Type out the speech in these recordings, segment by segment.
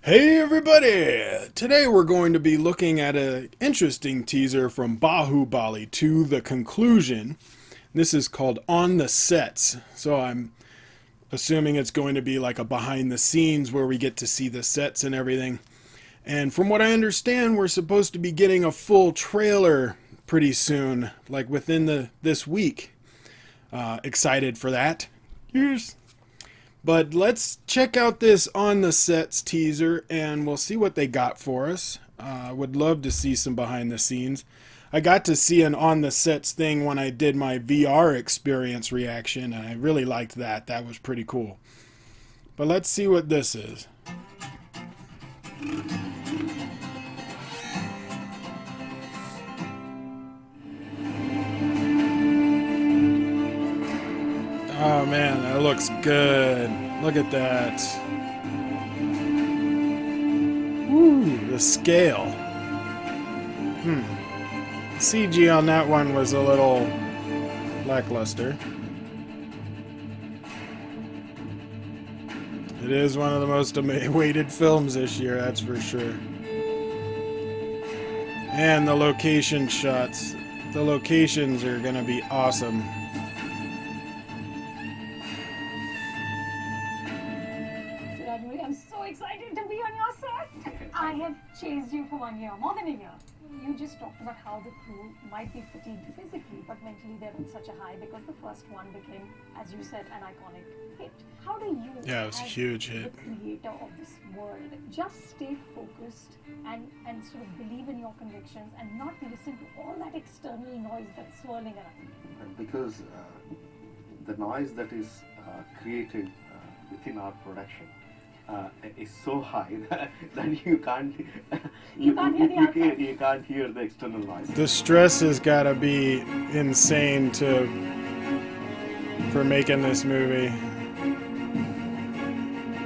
Hey everybody! Today we're going to be looking at an interesting teaser from Baahubali to the conclusion. This is called On the Sets, so I'm assuming it's going to be like a behind the scenes where we get to see the sets and everything. And from what I understand, we're supposed to be getting a full trailer pretty soon, like within this week. Excited for that. Cheers! But let's check out this On the Sets teaser and we'll see what they got for us. Would love to see some behind the scenes. I got to see an On the Sets thing when I did my VR experience reaction and I really liked that. That was pretty cool. But let's see what this is. Oh man, that looks good. Look at that. Ooh, the scale. CG on that one was a little lackluster. It is one of the most awaited films this year, that's for sure. And the location shots. The locations are gonna be awesome. I'm so excited to be on your set. I have chased you for 1 year, more than a year. You just talked about how the crew might be fatigued physically, but mentally they're on such a high because the first one became, as you said, an iconic hit. How do you, Yeah, it was a huge hit, the creator of this world, just stay focused and sort of believe in your convictions and not listen to all that external noise that's swirling around? Because the noise that is created within our production is so high that you can't You can't hear the outside. you can't hear the external noise. The stress has got to be insane for making this movie.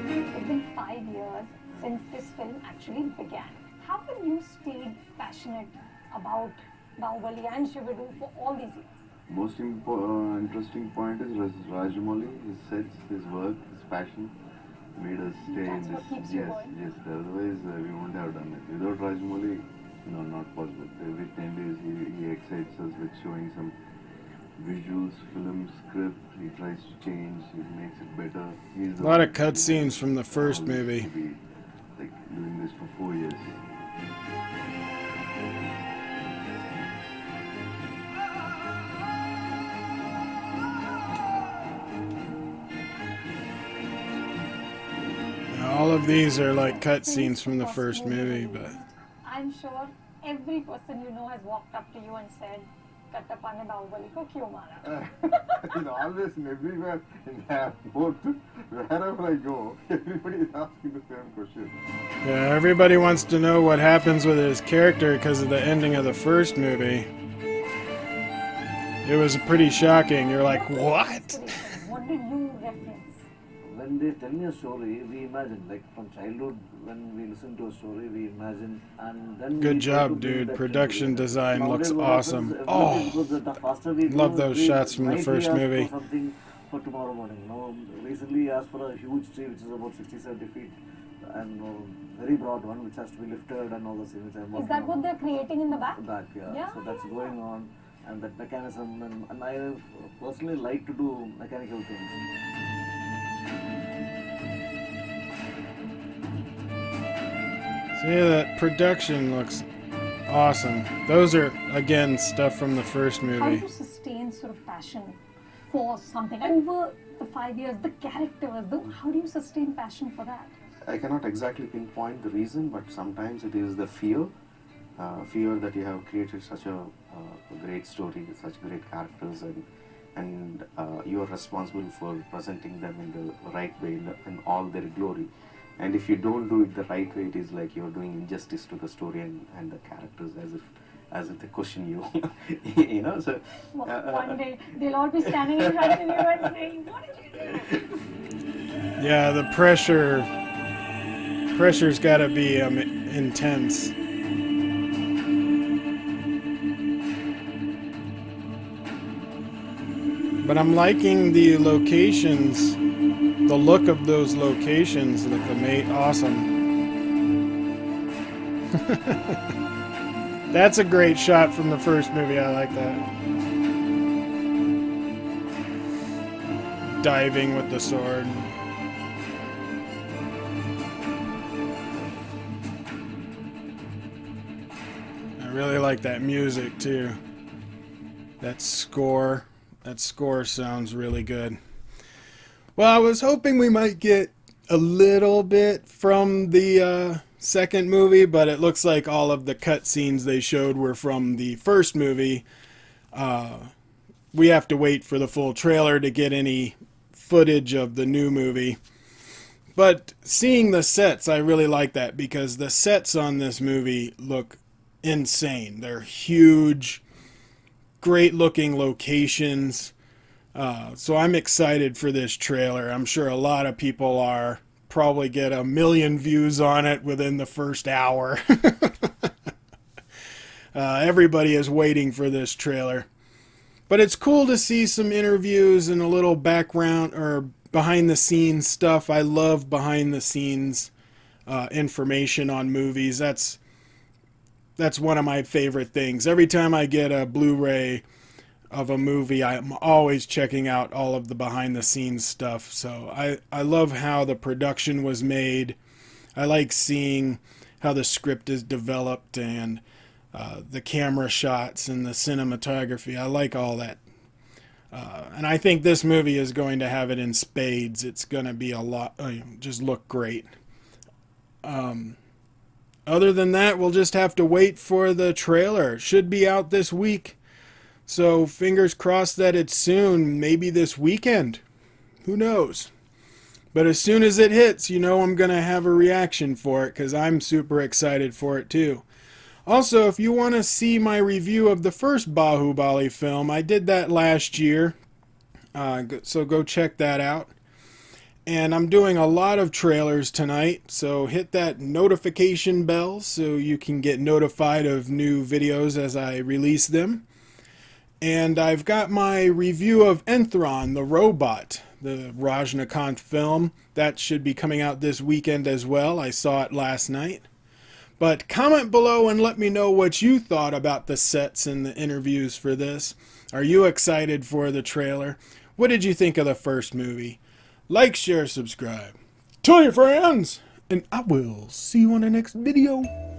It's been 5 years since this film actually began. How have you stayed passionate about Baahubali and Shivadu for all these years? Most interesting point is Rajamouli, his sets, his work, his passion made us stay That's in what this. keeps you Yes, going. yes. Otherwise, we wouldn't have done it. Without Rajamouli, not possible. Every 10 days, he excites us with showing some visuals, film, script. He tries to change. He makes it better. He's A lot of cutscenes from the first movie. To be, like doing this for 4 years. All of these are like cutscenes from the first movie, but I'm sure every person you know has walked up to you and said, Kattappa ne Baahubali ko kyun mara? It's always in everywhere in the airport, wherever I go, everybody is asking the same question. yeah, everybody wants to know what happens with his character because of the ending of the first movie. It was pretty shocking. You're like, what? What did you reference? When they tell me a story, we imagine, like from childhood, when we listen to a story, we imagine, and then Good we try to job, bring dude. that Production into it. design Nowadays looks what awesome. happens, Oh, because the faster we love go, those we shots from the rightly first ask movie. For something for tomorrow morning. Recently asked for a huge tree, which is about 60-70 feet, and very broad one, which has to be lifted and all those things. Which I'm Is working that on. what they're creating in the back? Back, yeah. Yeah, So that's yeah, going yeah. on, and that mechanism, and I personally like to do mechanical things. see, that production looks awesome. Those are, again, stuff from the first How do movie. you sustain sort of passion for something? Over the 5 years, the characters, how do you sustain passion for that? I cannot exactly pinpoint the reason, but sometimes it is the fear that you have created such a great story with such great characters, and you are responsible for presenting them in the right way, in all their glory. And if you don't do it the right way, it is like you're doing injustice to the story and the characters, as if they question you. So One day, they'll all be standing in front of you and saying, what did you do? Yeah, the pressure's got to be intense. But I'm liking the locations, the look of those locations look awesome. That's a great shot from the first movie. I like that. Diving with the sword. I really like that music too. That score sounds really good. Well, I was hoping we might get a little bit from the second movie, but it looks like all of the cutscenes they showed were from the first movie. We have to wait for the full trailer to get any footage of the new movie. But seeing the sets, I really like that, because the sets on this movie look insane. They're huge, great looking locations. So I'm excited for this trailer. I'm sure a lot of people are. Probably get 1 million views on it within the first hour. Everybody is waiting for this trailer. But it's cool to see some interviews and a little background or behind the scenes stuff. I love behind the scenes information on movies. That's one of my favorite things. Every time I get a Blu-ray of a movie, I'm always checking out all of the behind the scenes stuff. So I love how the production was made. I like seeing how the script is developed and the camera shots and the cinematography. I like all that. And I think this movie is going to have it in spades. It's going to be a lot, just look great. Other than that, we'll just have to wait for the trailer. It should be out this week. So fingers crossed that it's soon, maybe this weekend. Who knows? But as soon as it hits, you know I'm going to have a reaction for it, because I'm super excited for it too. Also, if you want to see my review of the first Baahubali film, I did that last year. So go check that out. And I'm doing a lot of trailers tonight, so hit that notification bell so you can get notified of new videos as I release them. And I've got my review of Enthron, the robot, the Rajnikant film. That should be coming out this weekend as well. I saw it last night. But comment below and let me know what you thought about the sets and the interviews for this. Are you excited for the trailer? What did you think of the first movie? Like, share, subscribe. Tell your friends, and I will see you on the next video.